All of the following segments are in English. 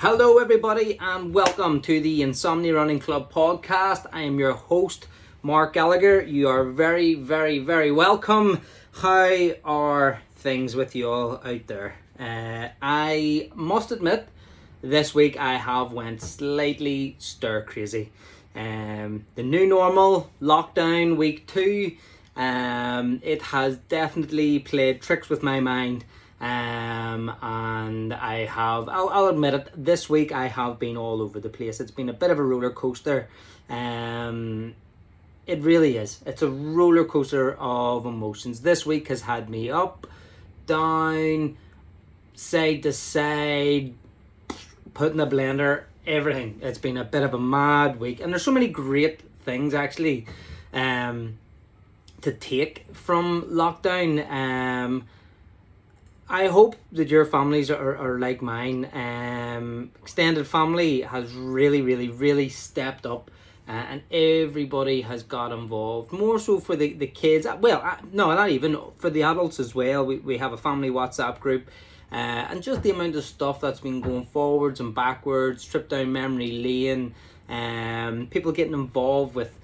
Hello everybody and welcome to the Insomnia Running Club podcast. I am your host Mark Gallagher. You are very welcome. How are things with you all out there? I must admit this week I have went slightly stir crazy. The new normal lockdown week 2, it has definitely played tricks with my mind. And I'll admit it, this week I have been all over the place. It's been a bit of a roller coaster. It really is. It's a roller coaster of emotions. This week has had me up, down, side to side, put in a blender, everything. It's been a bit of a mad week. And there's so many great things actually to take from lockdown. I hope that your families are like mine. Extended family has really stepped up, and everybody has got involved. More so for the kids. Well, no, not even for the adults as well. We have a family WhatsApp group, and just the amount of stuff that's been going forwards and backwards, trip down memory lane. People getting involved with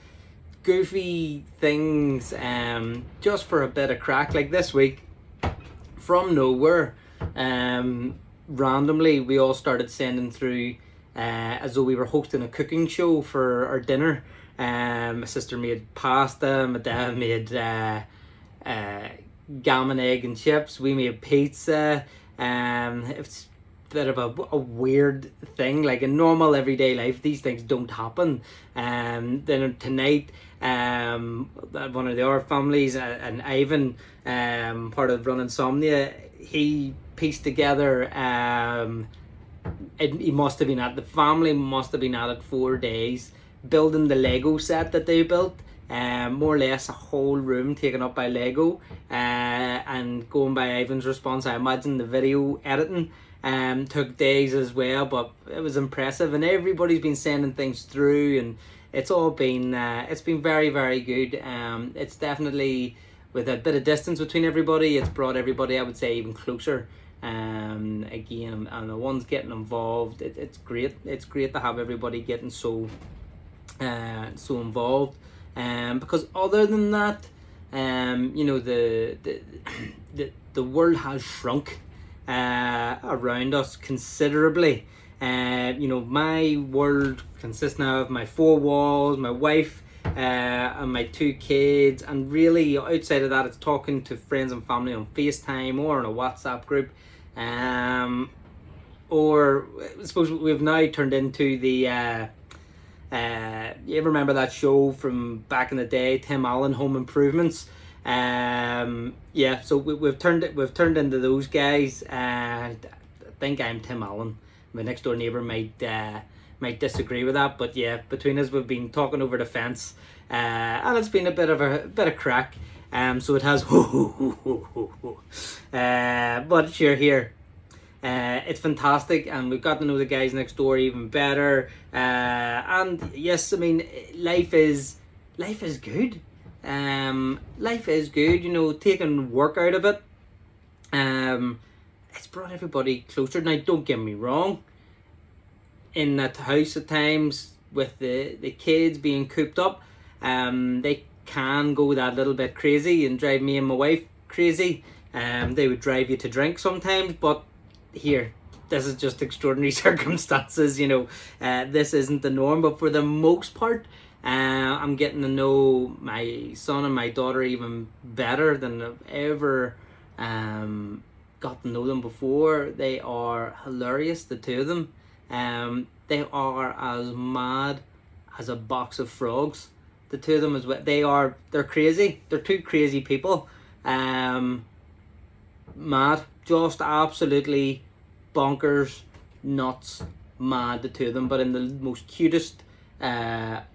goofy things, just for a bit of crack. Like this week, from nowhere, randomly we all started sending through as though we were hosting a cooking show for our dinner. My sister made pasta, my dad made gammon, egg and chips, we made pizza. It's a bit of a weird thing. Like in normal everyday life these things don't happen. Then tonight, one of the other families, and Ivan, part of Run Insomnia, he pieced together, he must have been at, the family must have been at it 4 days, building the Lego set that they built. More or less a whole room taken up by Lego, and going by Ivan's response, I imagine the video editing took days as well, but it was impressive, and everybody's been sending things through, and it's all been it's been very good. It's definitely, with a bit of distance between everybody, it's brought everybody, I would say, even closer. Again, and the ones getting involved, it's great. It's great to have everybody getting so involved. Because other than that, the world has shrunk around us considerably. My world consists now of my 4 walls, my wife, and my 2 kids, and really outside of that it's talking to friends and family on FaceTime or on a WhatsApp group, or I suppose we've now turned into the you ever remember that show from back in the day, Tim Allen, Home Improvements? So we've turned into those guys. I think I'm Tim Allen. My next door neighbour might disagree with that, but yeah, between us we've been talking over the fence, and it's been a bit of crack. So it has. But sure, here. It's fantastic, and we've got to know the guys next door even better. And yes, I mean, life is good. Life is good. Taking work out of it. It's brought everybody closer. Now, don't get me wrong. In that house at times, with the kids being cooped up, they can go that little bit crazy and drive me and my wife crazy. They would drive you to drink sometimes, but here, this is just extraordinary circumstances. This isn't the norm, but for the most part, I'm getting to know my son and my daughter even better than I've ever got to know them before. They are hilarious, the 2 of them. They are as mad as a box of frogs. The 2 of them as well. They're crazy. They're 2 crazy people. Mad, just absolutely bonkers, nuts, mad, the 2 of them, but in the most cutest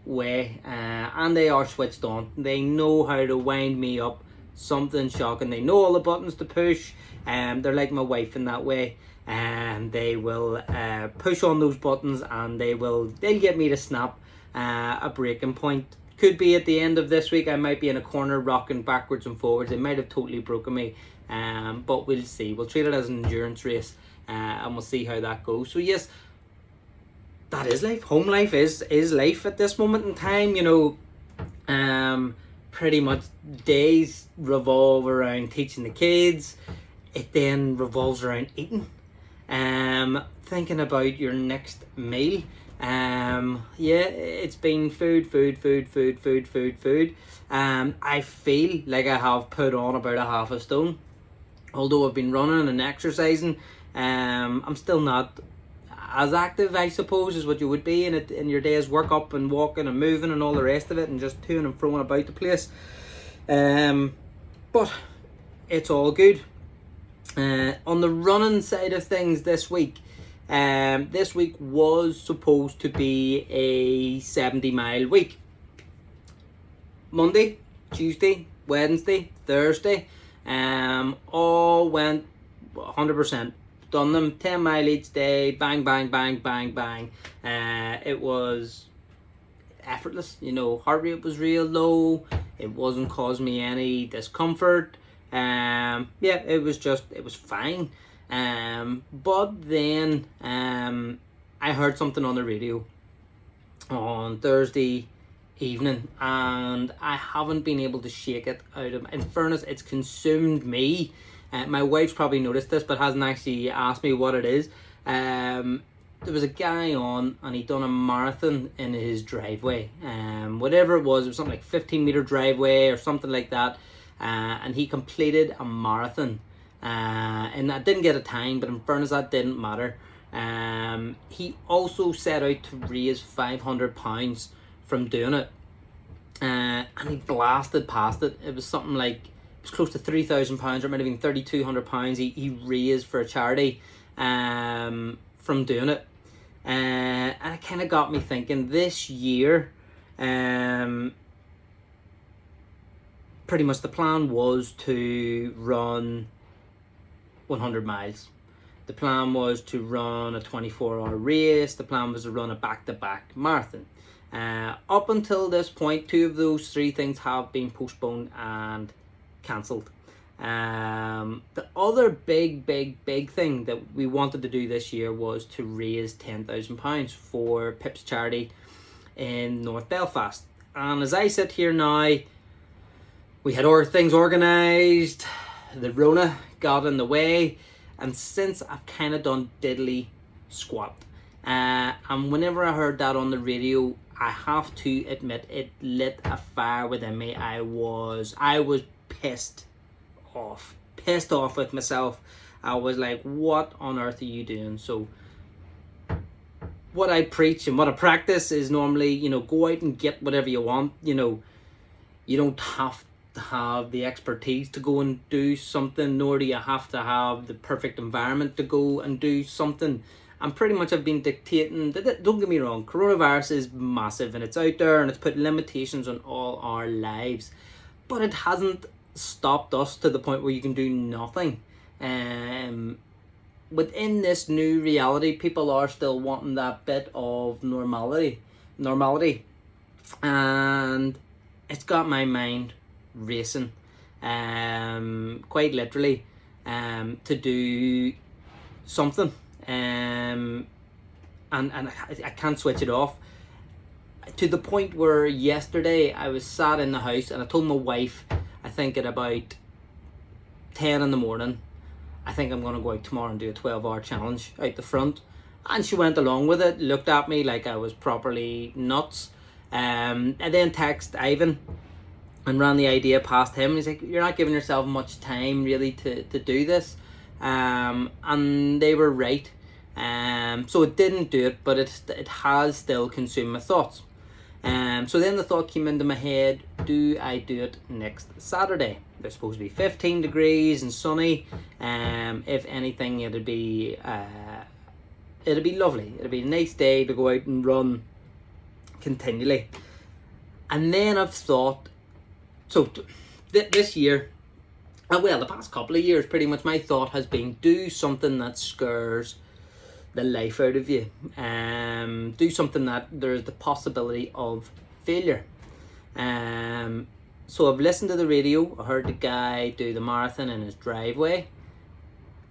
way. And they are switched on. They know how to wind me up. Something shocking. They know all the buttons to push. They're like my wife in that way. And they will push on those buttons, and they'll get me to snap a breaking point. Could be at the end of this week, I might be in a corner rocking backwards and forwards. They might have totally broken me, but we'll see. We'll treat it as an endurance race, and we'll see how that goes. So yes, that is life. Home life is life at this moment in time, pretty much days revolve around teaching the kids. It then revolves around eating, thinking about your next meal. It's been food. I feel like I have put on about a half a stone. Although I've been running and exercising, I'm still not as active, I suppose, as what you would be in your day's work, up and walking and moving and all the rest of it, and just toing and froing about the place. But it's all good. On the running side of things this week was supposed to be a 70-mile week. Monday, Tuesday, Wednesday, Thursday, all went 100%. Done them 10 mile each day, bang, bang, bang, bang, bang. It was effortless, heart rate was real low. It wasn't causing me any discomfort. It was fine. But then I heard something on the radio on Thursday evening, and I haven't been able to shake it out of. In fairness, it's consumed me. My wife's probably noticed this, but hasn't actually asked me what it is. There was a guy on, and he'd done a marathon in his driveway. Whatever it was something like 15-meter driveway or something like that. And he completed a marathon. And I didn't get a time, but in fairness, that didn't matter. He also set out to raise £500 from doing it. And he blasted past it. It was something like, it was close to £3,000, or it might have been £3,200 he raised for a charity from doing it. And it kind of got me thinking this year, pretty much the plan was to run 100 miles. The plan was to run a 24-hour race. The plan was to run a back-to-back marathon. Up until this point, 2 of those 3 things have been postponed and cancelled. The other big thing that we wanted to do this year was to raise £10,000 for Pip's charity in North Belfast. And as I sit here now, we had our things organised, the Rona got in the way, and since I've kind of done diddly squat. And whenever I heard that on the radio, I have to admit it lit a fire within me. I was pissed off with myself. I was like, what on earth are you doing? So what I preach and what I practice is normally, go out and get whatever you want. You don't have to have the expertise to go and do something, nor do you have to have the perfect environment to go and do something. And pretty much I've been dictating. Don't get me wrong, coronavirus is massive and it's out there and it's put limitations on all our lives, but it hasn't stopped us to the point where you can do nothing. Within this new reality, people are still wanting that bit of normality, and it's got my mind racing, quite literally, to do something, and I can't switch it off, to the point where yesterday I was sat in the house and I told my wife, I think at about 10 in the morning, I think I'm going to go out tomorrow and do a 12-hour challenge out the front. And she went along with it, looked at me like I was properly nuts. And then texted Ivan and ran the idea past him. He's like, you're not giving yourself much time really to do this. And they were right. So it didn't do it, but it has still consumed my thoughts. So then the thought came into my head, do I do it next Saturday? There's supposed to be 15 degrees and sunny. If anything, it'd be lovely. It'd be a nice day to go out and run continually. And then I've thought, so this year, well, the past couple of years, pretty much my thought has been, do something that scares the life out of you. Do something that there's the possibility of failure. So I've listened to the radio. I heard the guy do the marathon in his driveway.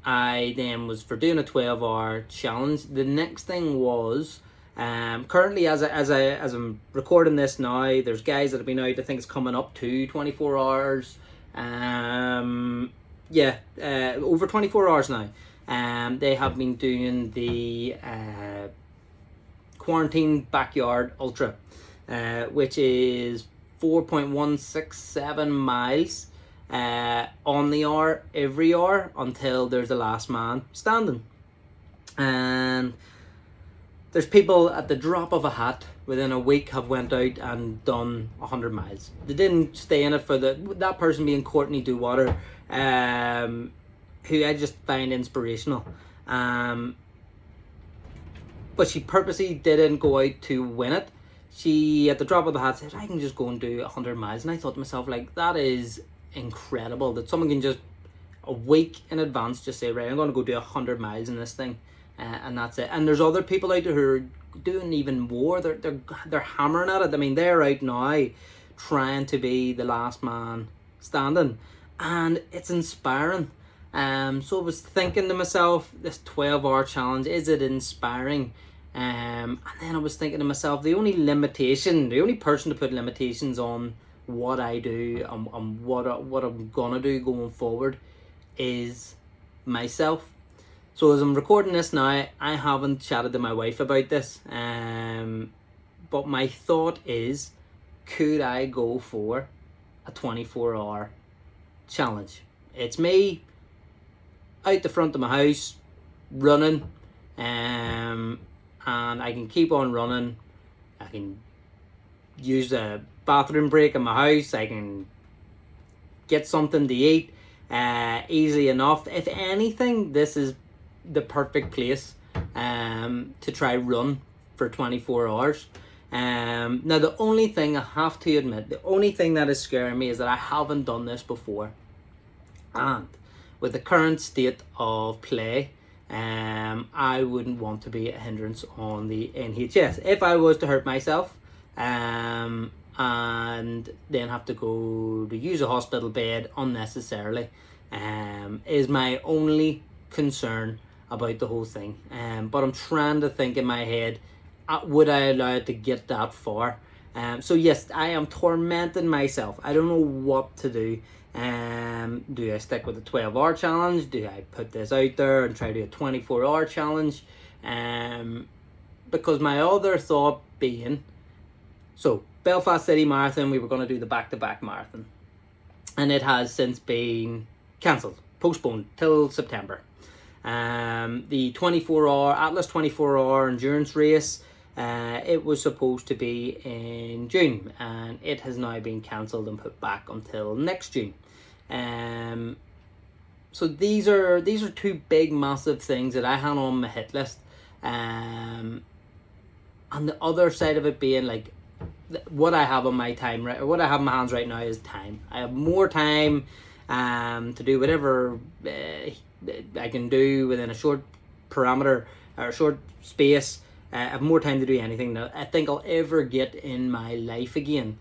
I then was for doing a 12-hour challenge. The next thing was Currently, as I'm recording this now, there's guys that have been out. I think it's coming up to 24 hours. Over 24 hours now. They have been doing the quarantine backyard ultra, which is 4.167 miles on the hour every hour until there's the last man standing. And there's people at the drop of a hat within a week have went out and done 100 miles. They didn't stay in it for that person being Courtney Duwater, who I just find inspirational. But she purposely didn't go out to win it. She, at the drop of the hat, said, I can just go and do 100 miles. And I thought to myself, like, that is incredible that someone can just a week in advance just say, right, I'm going to go do 100 miles in this thing. And that's it. And there's other people out there who are doing even more. They're hammering at it. I mean, they're out now trying to be the last man standing. And it's inspiring. So I was thinking to myself, this 12-hour challenge, is it inspiring? And then I was thinking to myself, the only person to put limitations on what I do and what I'm gonna do going forward is myself. So as I'm recording this now, I haven't chatted to my wife about this, but my thought is, could I go for a 24-hour challenge? It's me out the front of my house running, and I can keep on running. I can use a bathroom break in my house. I can get something to eat easily enough. If anything, this is the perfect place to try run for 24 hours. Now the only thing I have to admit, the only thing that is scaring me is that I haven't done this before, and with the current state of play, I wouldn't want to be a hindrance on the NHS. If I was to hurt myself and then have to go to use a hospital bed unnecessarily, is my only concern about the whole thing. But I'm trying to think in my head, would I allow it to get that far? So yes, I am tormenting myself. I don't know what to do. Do I stick with the 12-hour challenge? Do I put this out there and try to do a 24-hour challenge? Because my other thought being, so Belfast City Marathon, we were going to do the back-to-back marathon, and it has since been cancelled, postponed till September. The 24-hour Atlas 24-hour endurance race, it was supposed to be in June, and it has now been cancelled and put back until next June. So these are two big massive things that I had on my hit list. And the other side of it being, like, what I have on my time, right, or what I have in my hands right now is time. I have more time to do whatever I can do within a short parameter or a short space. I have more time to do anything that I think I'll ever get in my life again.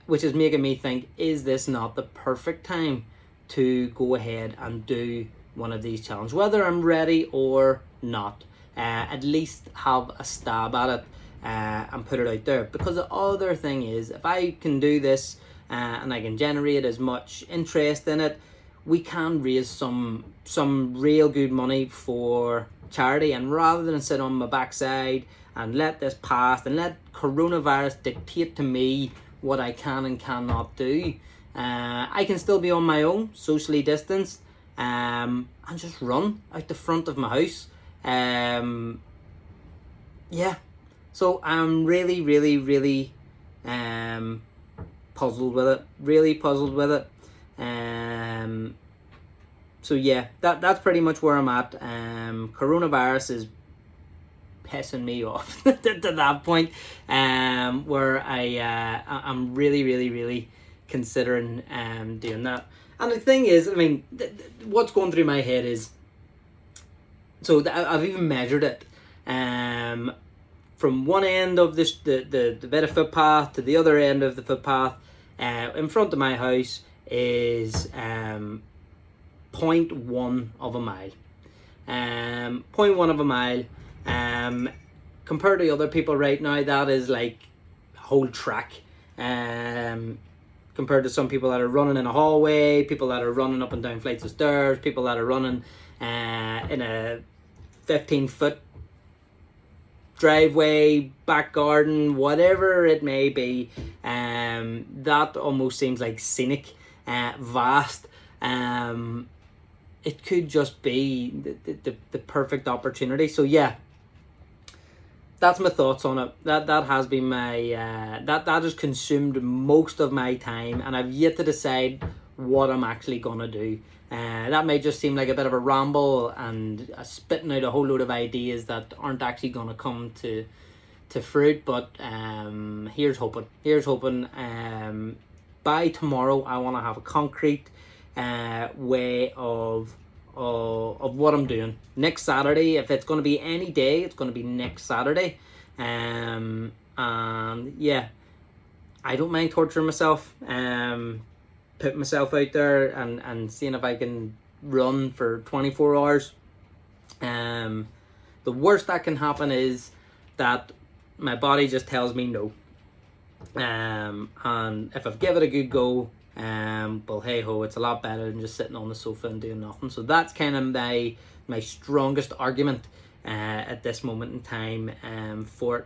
Which is making me think, is this not the perfect time to go ahead and do one of these challenges? Whether I'm ready or not, at least have a stab at it and put it out there. Because the other thing is, if I can do this and I can generate as much interest in it, we can raise some real good money for charity. And rather than sit on my backside and let this pass and let coronavirus dictate to me what I can and cannot do, I can still be on my own, socially distanced, and just run out the front of my house. So I'm really puzzled with it. So yeah, that's pretty much where I'm at. Coronavirus is pissing me off to that point, where I'm really considering doing that. And the thing is, I mean, what's going through my head is, so I've even measured it, from one end of this the bit of footpath to the other end of the footpath in front of my house is 0.1 of a mile. 0.1 of a mile. Compared to other people right now, that is like a whole track. Compared to some people that are running in a hallway, people that are running up and down flights of stairs, people that are running in a 15-foot driveway, back garden, whatever it may be. That almost seems like scenic, vast. It could just be the perfect opportunity. So yeah, that's my thoughts on it. That has been my that has consumed most of my time, and I've yet to decide what I'm actually gonna do. That may just seem like a bit of a ramble and spitting out a whole load of ideas that aren't actually gonna come to fruit. But here's hoping. By tomorrow, I want to have a concrete way of what I'm doing next Saturday. If it's going to be any day, it's going to be next Saturday. And yeah, I don't mind torturing myself, putting myself out there and seeing if I can run for 24 hours. The worst that can happen is that my body just tells me no. And if I've given it a good go, well, hey ho, it's a lot better than just sitting on the sofa and doing nothing. So that's kind of my strongest argument at this moment in time for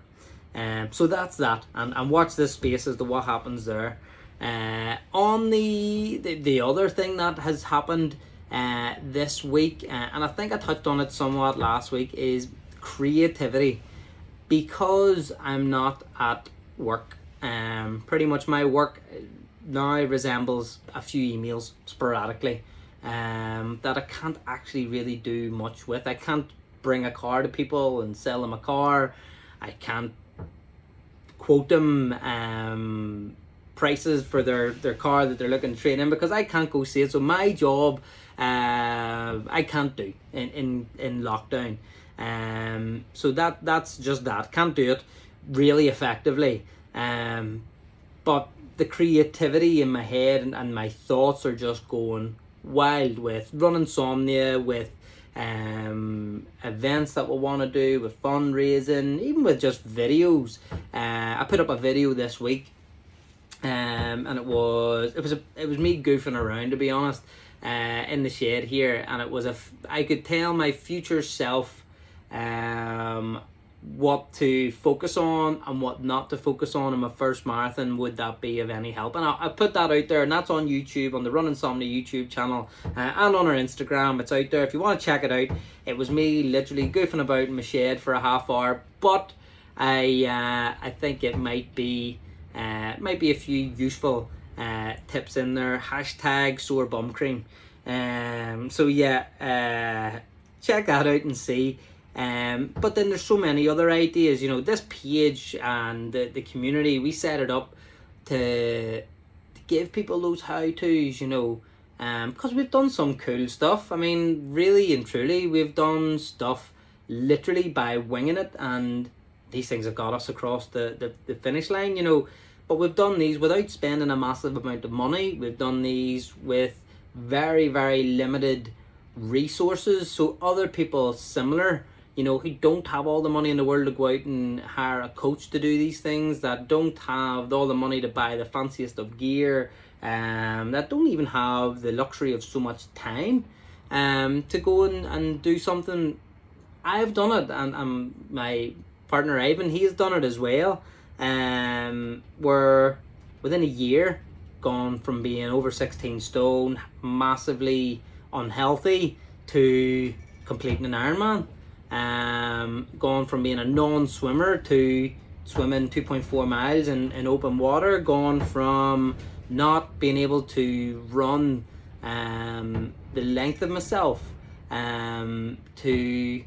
it. So that's that, and watch this space as to what happens there. On the other thing that has happened this week, and I think I touched on it somewhat last week, is creativity. Because I'm not at work, pretty much my work now resembles a few emails sporadically that I can't actually really do much with. I can't bring a car to people and sell them a car. I can't quote them prices for their car that they're looking to trade in, because I can't go see it. So my job I can't do in lockdown. So that's just that. Can't do it really effectively. But the creativity in my head and my thoughts are just going wild with running insomnia, with events that we want to do, with fundraising, even with just videos. I put up a video this week, and it was me goofing around, to be honest, in the shed here, and it was I could tell my future self what to focus on and what not to focus on in my first marathon. Would that be of any help? And I put that out there, and that's on YouTube, on the Run Insomnia YouTube channel, and on our Instagram. It's out there if you want to check it out. It was me literally goofing about in my shed for a half hour, but I think it might be a few useful tips in there. Hashtag sore bum cream. So yeah, check that out and see. But then there's so many other ideas. This page and the community, we set it up to give people those how-tos, because we've done some cool stuff. I mean, really and truly, we've done stuff literally by winging it, and these things have got us across the finish line, but we've done these without spending a massive amount of money. We've done these with very, very limited resources, so other people similar, who don't have all the money in the world to go out and hire a coach to do these things, that don't have all the money to buy the fanciest of gear, that don't even have the luxury of so much time to go and do something. I've done it, and my partner Ivan, he's done it as well. We're within a year gone from being over 16 stone, massively unhealthy, to completing an Ironman. Gone from being a non-swimmer to swimming 2.4 miles in open water. Gone from not being able to run the length of myself to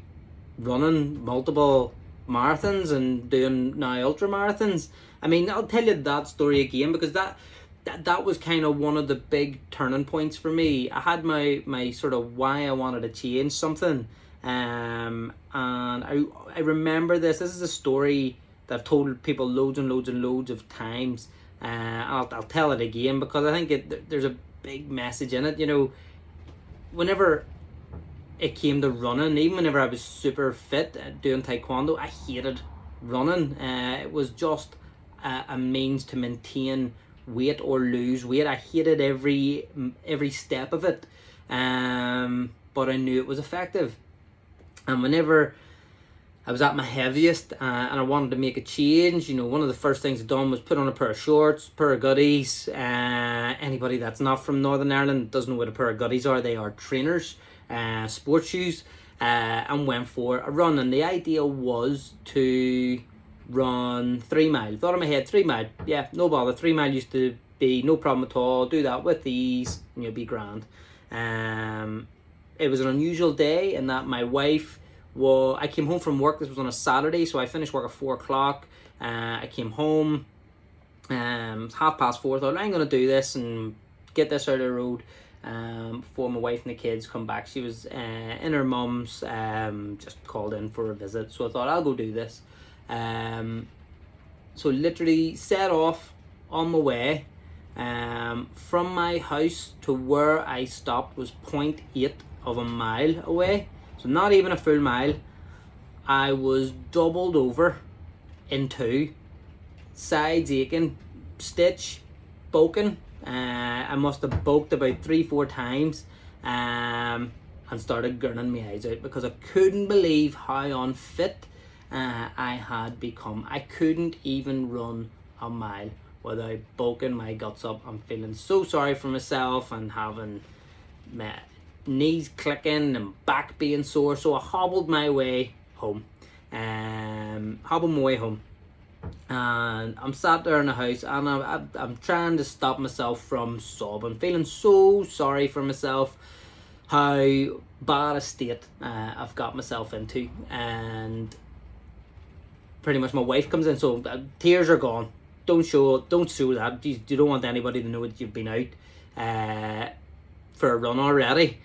running multiple marathons and doing now ultra marathons. I mean, I'll tell you that story again, because that was kind of one of the big turning points for me. I had my sort of why I wanted to change something, and I remember this is a story that I've told people loads and loads and loads of times. I'll tell it again because I think there's a big message in it. Whenever it came to running, even whenever I was super fit doing taekwondo, I hated running. It was just a means to maintain weight or lose weight. I hated every step of it, but I knew it was effective. And whenever I was at my heaviest and I wanted to make a change, one of the first things I done was put on a pair of shorts, pair of goodies. Anybody that's not from Northern Ireland doesn't know what a pair of goodies are. They are trainers, sports shoes, and went for a run. And the idea was to run 3 mile. Thought in my head, 3 mile, yeah, no bother. 3 mile used to be no problem at all. Do that with ease and you'll be grand. It was an unusual day in that my wife, I came home from work. This was on a Saturday, so I finished work at 4 o'clock. I came home, 4:30. Thought, I'm going to do this and get this out of the road before my wife and the kids come back. She was in her mum's, just called in for a visit, so I thought I'll go do this. So literally set off on my way. From my house to where I stopped was 0.8 of a mile away, so not even a full mile. I was doubled over in two, sides aching, stitch, bulking. I must have bulked about 3-4 times, and started gurning my eyes out because I couldn't believe how unfit I had become. I couldn't even run a mile without bulking my guts up. I'm feeling so sorry for myself and having my knees clicking and back being sore, so I hobbled my way home. And I'm sat there in the house and I'm trying to stop myself from sobbing, feeling so sorry for myself, how bad a state I've got myself into. And pretty much my wife comes in, so tears are gone. Don't show that. You don't want anybody to know that you've been out for a run already.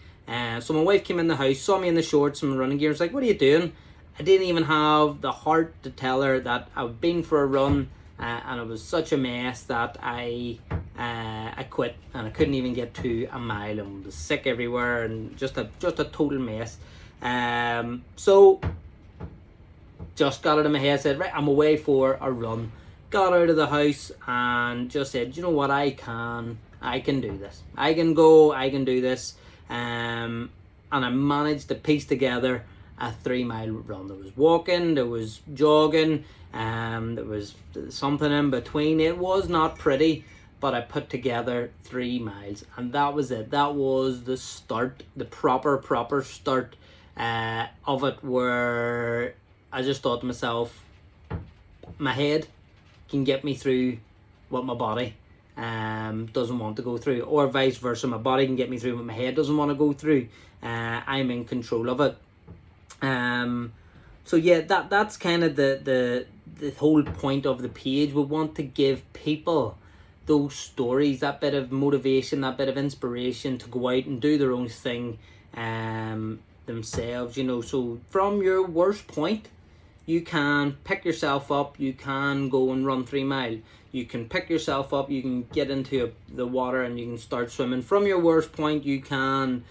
So my wife came in the house, saw me in the shorts and running gear, was like, what are you doing? I didn't even have the heart to tell her that I've been for a run, and it was such a mess that I quit, and I couldn't even get to a mile and was sick everywhere and just a total mess. So just got it in my head, said, right, I'm away for a run. Got out of the house and just said, you know what, I can do this. I can go, I can do this. And I managed to piece together a 3 mile run. There was walking, there was jogging, there was something in between. It was not pretty, but I put together 3 miles, and that was it. That was the start, the proper start of it, where I just thought to myself, my head can get me through what my body doesn't want to go through, or vice versa. My body can get me through what my head doesn't want to go through. I'm in control of it. So yeah, that's kind of the whole point of the page. We want to give people those stories, that bit of motivation, that bit of inspiration to go out and do their own thing themselves, so from your worst point, you can pick yourself up, you can go and run 3 mile. You can pick yourself up, you can get into the water and you can start swimming. From your worst point, you can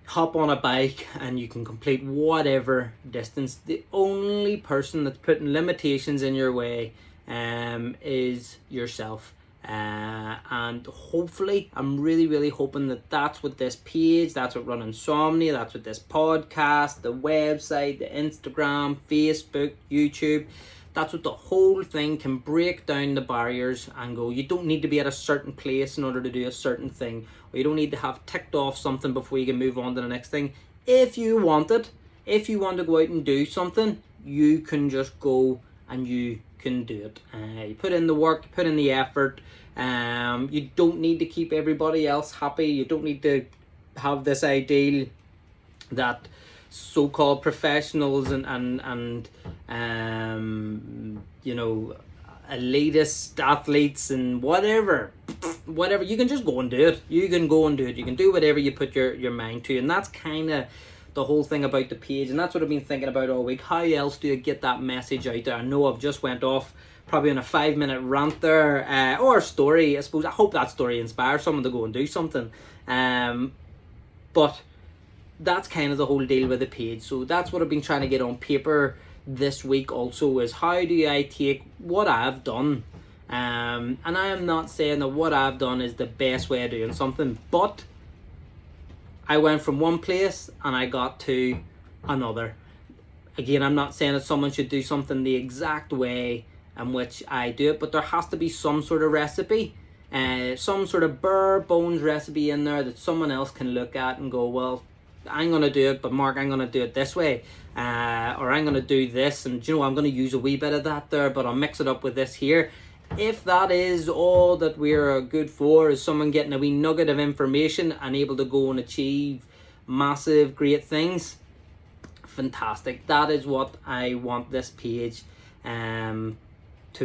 hop on a bike and you can complete whatever distance. The only person that's putting limitations in your way is yourself. And hopefully, I'm really hoping that that's what this page, that's what Run Insomnia, that's what this podcast, the website, the Instagram, Facebook, YouTube, that's what the whole thing can break down the barriers and go, you don't need to be at a certain place in order to do a certain thing, or you don't need to have ticked off something before you can move on to the next thing. If you want it, if you want to go out and do something, you can just go and you can do it. You put in the work, you put in the effort. You don't need to keep everybody else happy. You don't need to have this ideal that so-called professionals and elitist athletes and whatever, you can just go and do it. You can go and do it. You can do whatever you put your mind to, and that's kind of the whole thing about the page, and that's what I've been thinking about all week. How else do you get that message out there? I know I've just went off probably on a 5-minute rant there, or a story. I suppose I hope that story inspires someone to go and do something. But that's kind of the whole deal with the page. So that's what I've been trying to get on paper this week also, is how do I take what I've done, and I am not saying that what I've done is the best way of doing something, but I went from one place and I got to another. Again, I'm not saying that someone should do something the exact way in which I do it, but there has to be some sort of recipe, some sort of bare bones recipe in there that someone else can look at and go, well, I'm going to do it, but Mark, I'm going to do it this way, or I'm going to do this, and I'm going to use a wee bit of that there, but I'll mix it up with this here. If that is all that we're good for, is someone getting a wee nugget of information and able to go and achieve massive, great things, fantastic. That is what I want this page to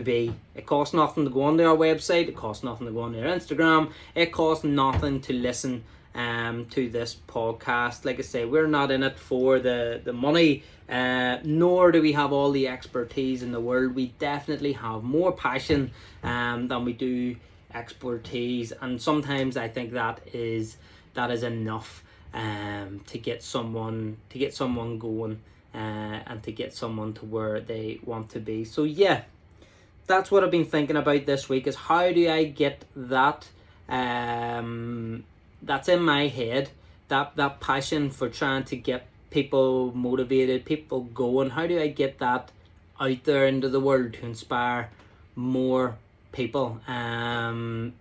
be. It costs nothing to go onto our website, it costs nothing to go onto our Instagram, it costs nothing to listen to this podcast. Like I say, we're not in it for the money, nor do we have all the expertise in the world. We definitely have more passion than we do expertise, and sometimes I think that is enough to get someone going, and to get someone to where they want to be. So yeah, that's what I've been thinking about this week, is how do I get that that's in my head, that passion for trying to get people motivated, people going. How do I get that out there into the world to inspire more people? I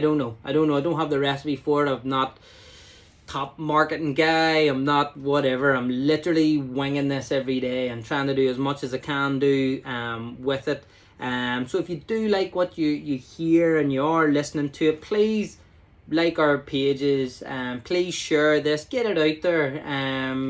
don't know. I don't have the recipe for it. I'm not top marketing guy. I'm not whatever. I'm literally winging this every day and trying to do as much as I can do with it. So if you do like what you hear and you are listening to it, please like our pages, please share this, get it out there,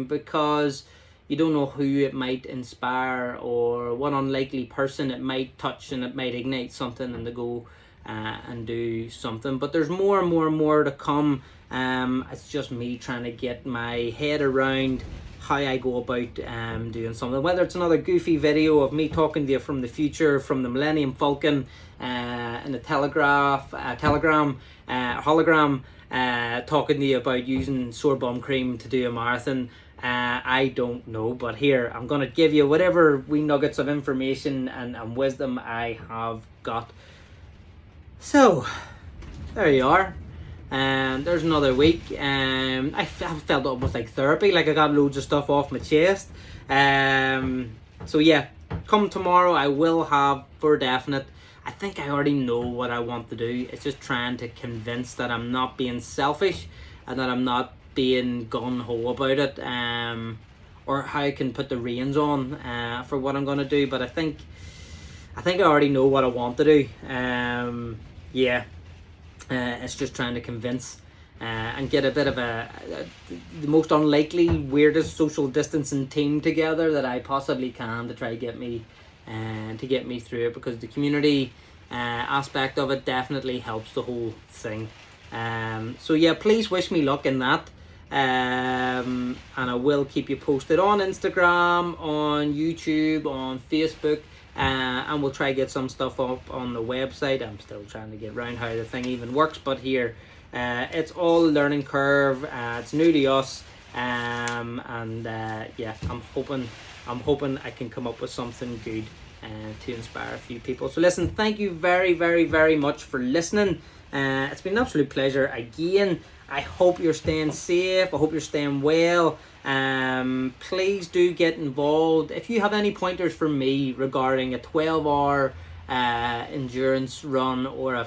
because you don't know who it might inspire or what unlikely person it might touch, and it might ignite something and to go and do something. But there's more and more and more to come. It's just me trying to get my head around how I go about doing something, whether it's another goofy video of me talking to you from the future, from the Millennium Falcon in the Telegram hologram, talking to you about using sorbonne cream to do a marathon. I don't know, but here I'm going to give you whatever wee nuggets of information and wisdom I have got. So there you are. There's another week. I felt almost like therapy, like I got loads of stuff off my chest. So yeah, come tomorrow I will have, for definite, I think I already know what I want to do. It's just trying to convince that I'm not being selfish and that I'm not being gung-ho about it, or how I can put the reins on for what I'm going to do. But I think I already know what I want to do. It's just trying to convince and get a bit of the most unlikely, weirdest social distancing team together that I possibly can to try to get me through it, because the community aspect of it definitely helps the whole thing. So yeah, please wish me luck in that, and I will keep you posted on Instagram, on YouTube, on Facebook. And we'll try to get some stuff up on the website. I'm still trying to get around how the thing even works, but here it's all a learning curve. It's new to us, I'm hoping I can come up with something good to inspire a few people. So listen, thank you very, very, very much for listening. It's been an absolute pleasure again. I hope you're staying safe. I hope you're staying well. Please do get involved. If you have any pointers for me regarding a 12-hour endurance run or a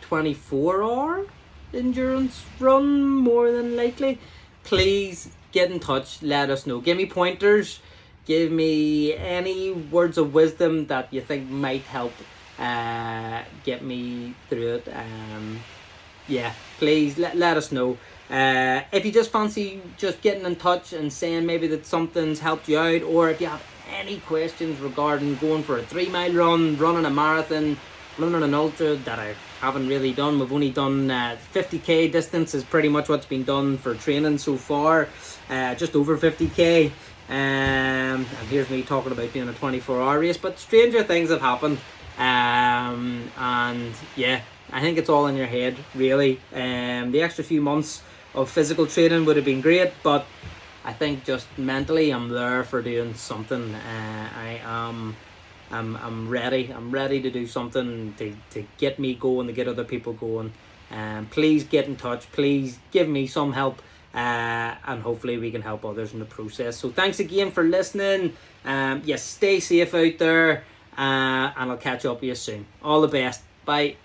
24-hour endurance run, more than likely, please get in touch. Let us know. Give me pointers. Give me any words of wisdom that you think might help get me through it. Please let us know. If you just fancy just getting in touch and saying maybe that something's helped you out, or if you have any questions regarding going for a 3-mile run, running a marathon, running an ultra that I haven't really done. We've only done 50k distance is pretty much what's been done for training so far, just over 50k. And here's me talking about doing a 24-hour race, but stranger things have happened. And yeah, I think it's all in your head, really. The extra few months of physical training would have been great, but I think just mentally I'm there for doing something. I'm ready. I'm ready to do something to get me going, to get other people going. Please get in touch. Please give me some help. And hopefully we can help others in the process. So thanks again for listening. Yes, stay safe out there. And I'll catch up with you soon. All the best. Bye.